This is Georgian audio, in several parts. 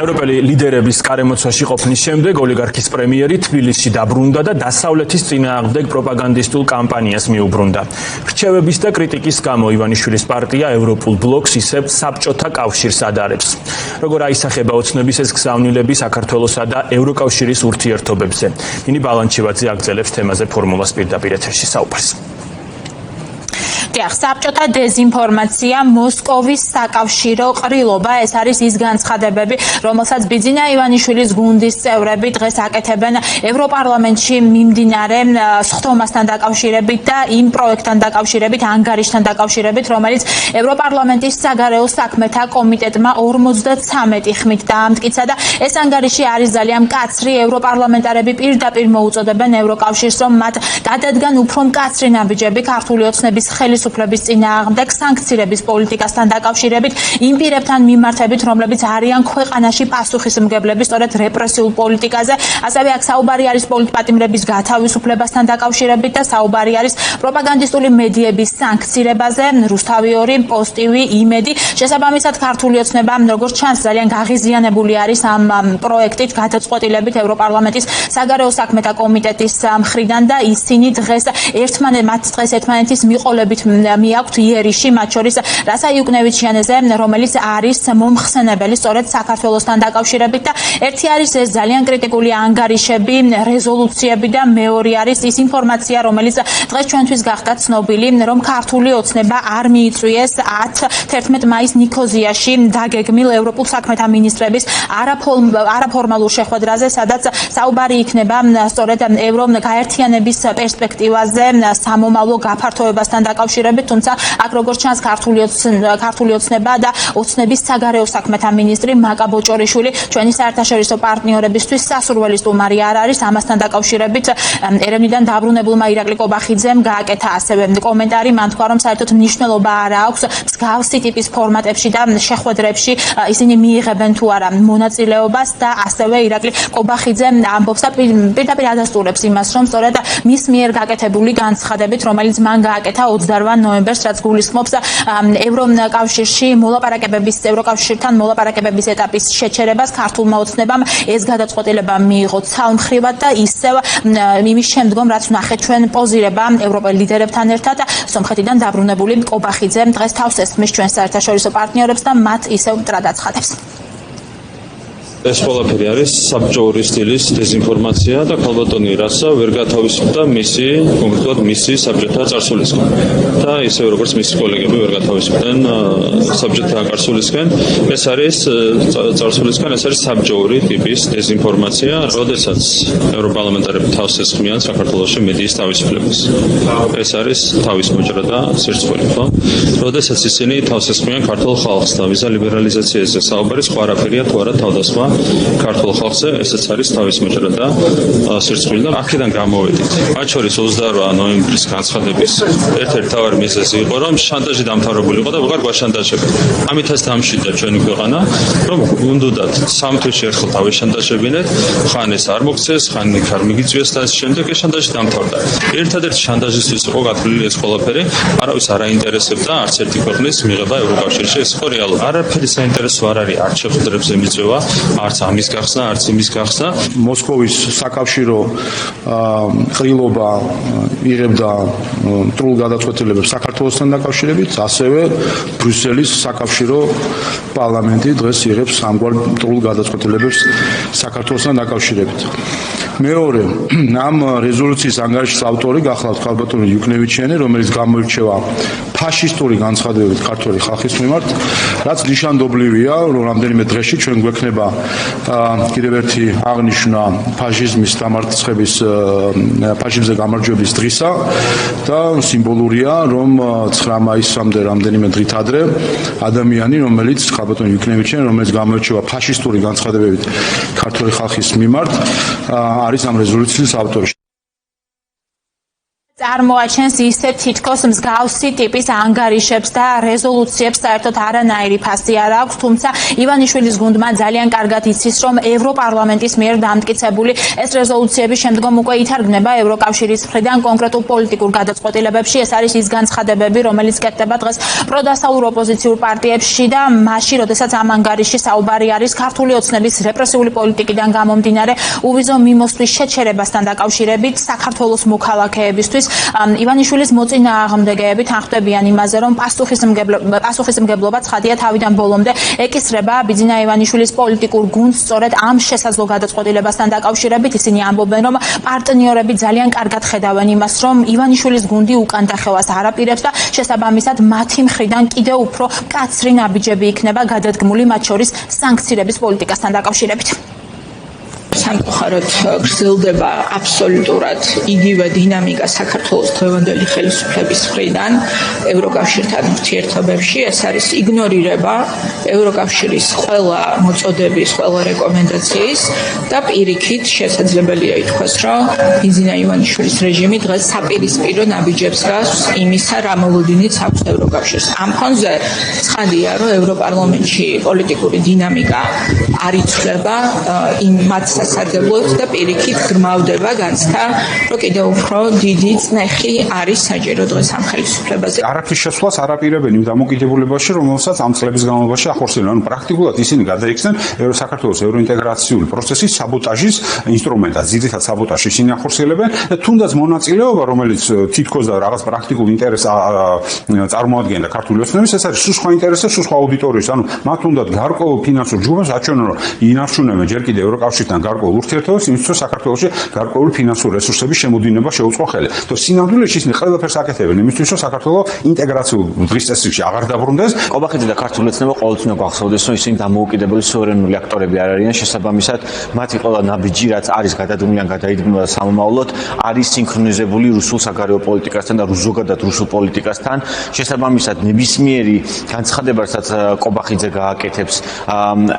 ევროპელი ლიდერების გარემოცვაში ყოფნის შემდეგ ოლიგარქის პრემიერი თბილისში დაბრუნდა და დასავლეთის წინააღმდეგ პროპაგანდისტულ კამპანიას მიუბრუნდა. რჩევების და კრიტიკის გამო ივანიშვილის პარტია ევროპულ ბლოკს ისევ საბჭოთა კავშირს ადარებს. როგორ აისახება ოცნების ეს გზავნილები საქართველოსა და ევროკავშირის ურთიერთობებზე? ნინი ბალანჩივაძე აგრძელებს თემაზე ფორმულას პირდაპირ ეთერში საუბარს. საბჭოთა დეზინფორმაცია, მოსკოვის საკავშირო ყრილობა, ეს არის ის განცხადებები, რომელსაც ბიძინა ივანიშვილის გუნდის წევრები დღეს აკეთებენ ევროპარლამენტში მიმდინარე სხდომასთან დაკავშირებით და იმ პროექტთან დაკავშირებით, ანგარიშთან დაკავშირებით, რომელიც ევროპარლამენტის საგარეო საქმეთა კომიტეტმა 53 ხმით დაამტკიცა და ეს ანგარიში არის ძალიან მკაცრი. ევროპარლამენტარები პირდაპირ მოუწოდებენ ევროკავშირს, რომ მათ გადადგან უფრო მკაცრი ნაბიჯები ქართული ოცნების ხელისუფლების წინააღმდეგ სანქციების პოლიტიკასთან დაკავშირებით, იმ პირებთან მიმართებით, რომლებიც არიან ქვეყანაში პასუხისმგებლები სწორედ რეპრესიულ პოლიტიკაზე. ასევე აქ საუბარი არის პოლიტპატიმრების გათავისუფლებასთან დაკავშირებით და საუბარი არის პროპაგანდისტული მედიების სანქციებაზე. რუსთავი 2, პოსტივი, იმედი. შესაბამისად, ქართული ოცნება, როგორც ჩანს, ძალიან გაღიზიანებული არის ამ პროექტით, გადაწყვეტილებით ევროპარლამენტის საგარეო საქმეთა კომიტეტის მხრიდან და ისინი დღეს ერთმანეთის მიყოლებით მიაქვთ იერიში, მათ შორის რასა იუკნევიჩიანეზე, რომელიც არის მომხსენებელი სწორედ საქართველოსთან დაკავშირებით და ერთი არის ეს ძალიან კრიტიკული ანგარიშები, რეზოლუციები და მეორე არის ის ინფორმაცია, რომელიც დღეს ჩვენთვის გახდა ცნობილი, რომ ქართული ოცნება არ მიიწვიეს 11 მაისს ნიქოზიაში დაგეგმილ ევროპულ საქმეთა მინისტრების არაფორმალურ შეხვედრაზე, სადაც საუბარი იქნება სწორედ გაერთიანების პერსპექტივაზე, სამომავლო გაფართოებასთან დაკავშირებით, თუმცა აქ როგორც ჩანს ქართული ოცნება და ოცნების საგარეო საქმეთა მინისტრი მაკა ბოჭორიშვილი ჩვენი საერთაშორისო პარტნიორებისთვის სასურველი სტუმარი არ არის. ამასთან დაკავშირებით ერევნიდან დაბრუნებულმა ირაკლი კობახიძემ გააკეთა ასევე კომენტარი, მან თქვა, რომ საერთოდ მნიშვნელობა არ აქვს მსგავსი ტიპის ფორმატებში და შეხვედრებში ისინი მიიღებენ თუ არა მონაწილეობას და ასევე ირაკლი კობახიძე ამბობს და პირდაპირ ადასტურებს იმას, რომ სწორედ მის მიერ გაკეთებული განცხადებით, რომელიც მან გააკეთა 28 ნოემბერს, რაც გულისხმობს ევროკავშირთან მოლაპარაკებების ეტაპის შეჩერებას, ქართულმა ოცნებამ ეს გადაწყვეტილება მიიღო ცალმხრივად და ისევ იმის შემდგომ, რაც ვნახეთ ჩვენ პოზირება ევროპელ ლიდერებთან ერთად, სომხეთიდან დაბრუნებული კობახიძე დღეს თავს ესხმის ჩვენ საერთაშორისო პარტნიორებს და მათ ისევ მტრად აცხადებს. ეს ყველაფერი არის საბჭოური სტილის დეზინფორმაცია და ქალბატონი რასა ვერ გათავისუფლდა კონკრეტულად მისი საბჭოთა წარსულისგან და ისე როგორც მისი კოლეგები ვერ გათავისუფლდნენ საბჭოთა წარსულისგან. ეს არის წარსულისგან, ეს არის საბჭოური ტიპის დეზინფორმაცია, როდესაც ევროპარლამენტარები თავს ესხმიან საქართველოში მედიის თავისუფლებას. ეს არის თავის მოჭრა და სირცხვილი, ხო? როდესაც ისინი თავს ესხმიან ქართულ ხალხს და ვიზა ლიბერალიზაციაზე საუბარი სხვა არაფერია თუ არა თავდასხმა ქართულ ხალხზე, ესეც არის თავის მოჭრა და სირცხვილი და აქედან გამოვედით. მათ შორის 28 ნოემბრის განცხადების ერთ-ერთი მთავარი მიზეზი იყო, რომ შანტაჟი დამთავრებული იყო და ვეღარ გვაშანტაჟებენ. ამითაც დამშვიდდა ჩვენი ქვეყანა, რომ უნდათ 3 თვეში ერთხელ დავეშანტაჟებინეთ, ხან ეს არ მოგწეს, ხან იქ არ მიგიწვიეს და ამ შემდეგ ეს შანტაჟი დამთავრდა. ერთადერთი შანტაჟისთვის იყო გათვლილი ეს ყველაფერი, არავის არ აინტერესებდა არც ერთი ქვეყნის მიღება ევროკავშირში, ეს იყო რეალური. არაფერი საინტერესო არ არის არც შეხვედრებზე მიწვევა, არც ამის გახსნა, არც იმის გახსნა. მოსკოვის საკავშირო ყრილობა იღებდა მტრულ გადაწყვეტილებებს საქართველოსთან დაკავშირებით, ასევე ბრიუსელის საკავშირო პარლამენტი დღეს იღებს ამგვარ მტრულ გადაწყვეტილებებს საქართველოსთან დაკავშირებით. მეორე, ამ რეზოლუციის ანგარიშის ავტორი გახლავთ ქალბატონი იუკნევიჩიანი, რომელიც გამოირჩევა ფაშისტური განცხადებებით ქართული ხალხის მიმართ, რაც ნიშანდობლივია, რომ რამდენიმე დღეში ჩვენ გვექნება კიდევ ერთი აღნიშვნა ფაშიზმის დამარცხების, ფაშიზმზე გამარჯვების დღისა და სიმბოლურია, რომ 9 მაისამდე რამდენიმე დღით ადრე ადამიანი, რომელიც ქალბატონი იუკნევიჩიანი, რომელიც გამოირჩევა ფაშისტური განცხადებებით ქართული ხალხის მიმართ, არის ამ რეზოლუციის ავტორი. წარმოაჩენს ისე თითქოს მსგავსი ტიპის ანგარიშებს და რეზოლუციებს საერთოდ არანაირი ფასი არ აქვს, თუმცა ივანიშვილის გუნდმა ძალიან კარგად იცის, რომ ევროპარლამენტის მიერ დამტკიცებული ეს რეზოლუციები შემდგომ უკვე ითარგმნება ევროკავშირის მხრიდან კონკრეტულ პოლიტიკურ გადაწყვეტილებებში. ეს არის ის განცხადებები, რომელიც კეთდება დღეს პროდასაურ ოპოზიციურ პარტიებში და მასში, როდესაც ამ ანგარიშში საუბარი არის ქართული ოცნების რეპრესიული პოლიტიკიდან გამომდინარე უვიზო მიმოსვლის შეჩერებასთან დაკავშირებით საქართველოს მოქალაქეებისთვის. ივანიშვილის მოწინააღმდეგეები თანხმდებიან იმაზე, რომ პასუხისმგებლობა ცხადია თავიდან ბოლომდე ეკისრება ბიძინა ივანიშვილის პოლიტიკურ გუნდს. სწორედ ამ შესაძლო გადაწყვეტილებასთან დაკავშირებით ისინი ამბობენ, რომ პარტნიორები ძალიან კარგად ხედავენ იმას, რომ ივანიშვილის გუნდი უკან დახევას არ აპირებს და შესაბამისად მათი მხრიდან კიდევ უფრო მკაცრი ნაბიჯები იქნება გადადგმული, მათ შორის სანქციების პოლიტიკასთან დაკავშირებით. სამწუხაროდ გრძელდება აბსოლუტურად იგივე დინამიკა საქართველოს დღევანდელი ხელისუფლების მხრიდან ევროკავშირთან ურთიერთობებში. ეს არის იგნორირება ევროკავშირის ყველა მოწოდების, ყველა რეკომენდაციის და პირიქით შესაძლებელია ითქვას, რომ ბიძინა ივანიშვილის რეჟიმი დღეს საპირისპირო ნაბიჯებს გასვს იმისა, რა მოლოდინიც აქვს ევროკავშირს. ამ ფონზე ცხადია, რომ ევროპარლამენტში პოლიტიკური დინამიკა არ იცვლება იმ მათ სასარგებლოდ და პირიქით გრმავდება განცდა, რომ კიდევ უფრო დიდი წნეხი არის საჭირო დღეს ამ ხელისუფლებაზე. არაფრის შესვლას არ აპირებენ იმ დამოკიდებულებაში, რომელსაც ამ წლების განმავლობაში ახორციელებენ. ანუ პრაქტიკულად ისინი გადაიქცნენ საქართველოს ევროინტეგრაციული პროცესის საბოტაჟის ინსტრუმენტად, ძირითად საბოტაჟს ისინი ახორციელებენ და თუნდაც მონაწილეობა, რომელიც თითქოს და რაღაც პრაქტიკულ ინტერესს წარმოადგენდა ქართული ოცნების, ეს არის სხვა ინტერესზე, სხვა აუდიტორიის. ანუ მათ უნდათ გარკვეულ ფინანსურ ჯგუფებს აჩვენონ, რომ ინარჩუნებენ ჯერ კიდევ ევროკავშირთან გარკვეულ ურთიერთობებს, იმისთვის რომ საქართველოში გარკვეული ფინანსური რესურსების შემოდინება შეუწყო ხელი. თუ სინამდვილეში ისინი ყველაფერს აკეთებენ იმისთვის, რომ საქართველო ინტეგრაციულ დღის წესრიგში აღარ დაბრუნდეს. ყობახიძე და ქართული ოცნება ყოველთვის უნდა გახსოვდეს, რომ ისინი დამოუკიდებელი სუვერენული აქტორები არ არიან, შესაბამისად მათი ყველა ნაბიჯი, რაც არის გადადგმული ან გადაიდგმება სამომავლოდ, არის სინქრონიზებული რუსულ საგარეო პოლიტიკასთან და ზოგადად რუსულ პოლიტიკასთან. შესაბამისად ნებისმიერი განცხადება, რასაც ყობახიძე გააკეთებს,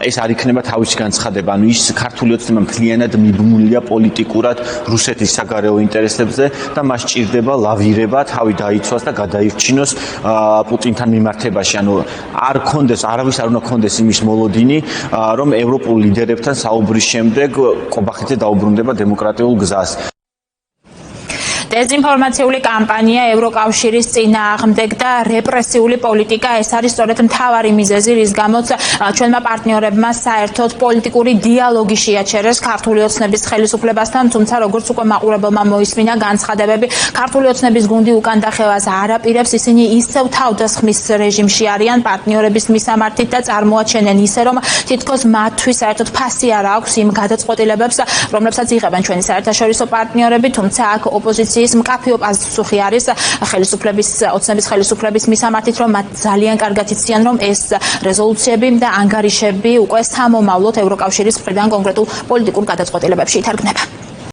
ეს არ იქნება თავისი განცხადება. ანუ ის ქართული ოცნება მთლიანად მიბმულია პოლიტიკურად რუსეთის საგარეო ინტერესებზე და მას ჭირდება ლავირება, თავი დაიცვას და გადაირჩინოს პუტინთან მიმართებაში. ანუ არ კონდეს, არავის არ უნდა კონდეს იმის მოლოდინი, რომ ევროპულ ლიდერებთან საუბრის შემდეგ ყობახიძე დაუბრუნდება დემოკრატიულ გზას. დეზინფორმაციული კამპანია ევროკავშირის წინააღმდეგ და რეპრესიული პოლიტიკა ეს არის სწორედ მთავარი მიზეზი, რის გამოც ჩვენმა პარტნიორებმა საერთოდ პოლიტიკური დიალოგი შეაჩერეს ქართული ოცნების ხელისუფლებასთან, თუმცა როგორც უკვე მაყურებელმა მოისმინა განცხადებები, ქართული ოცნების გუნდი უკან დახევას არ აპირებს, ისინი ისევ თავდასხმის რეჟიმში არიან პარტნიორების მისამართით და წარმოაჩენენ ისე, რომ თითქოს მათთვის საერთოდ ფასი არ აქვს იმ გადაწყვეტილებებს, რომლებსაც იღებენ ჩვენი საერთაშორისო პარტნიორები, თუმცა აქ ოპოზიციის მკაფიო პასუხი არის ოცნების ხელისუფლების მისამართით, რომ მათ ძალიან კარგად იციან, რომ ეს რეზოლუციები და ანგარიშები უკვე სამომავლოდ ევროკავშირის მხრიდან კონკრეტულ პოლიტიკურ გადაწყვეტილებებში ითარგმნება.